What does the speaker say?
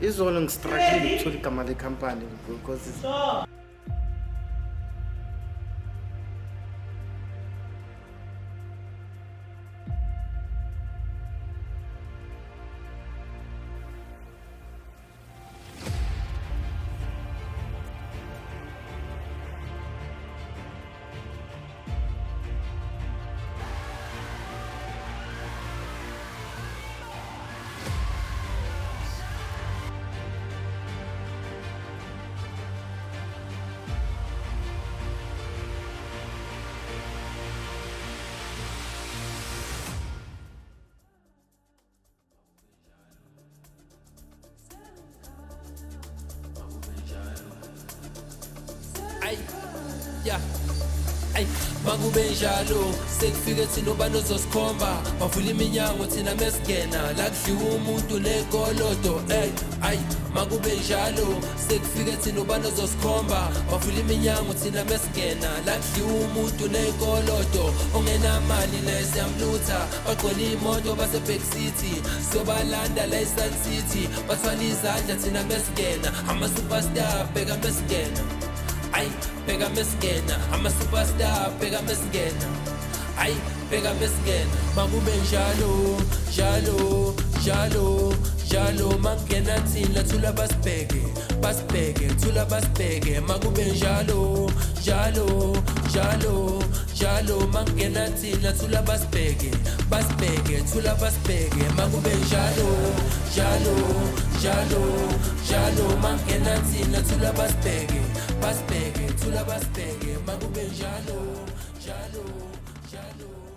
izolo ngistruggle ukuthola igama lekhampani because Ay, yeah. Ay, makube njalo sekufike thina ubani ozosikhomba bavula iminyango thina mesigena la kudliwa umuntu nekolodo. Ay, makube njalo sekufike thina ubani ozosikhomba bavula iminyango thina mesigena la kudliwa umuntu nekolodo. Ongenamali naye siyamlutha bagqola imoto base-Back City siyobalanda la e-Sun City bathwala izandla thina mesigena ama-superstar bheka mesigena. Ay, bheka mesigena ama-superstar bheka mesigena. Ay, bheka mesigena makube njalo njalo njalo njalo makungena thina thula basibheke basibheke thula basibheke makube njalo njalo njalo njalo makungena thina thula basibheke basibheke thula basibheke makube njalo njalo njalo njalo makungena thina thula basibheke basibheke thula basibheke makube njalo njalo njalo.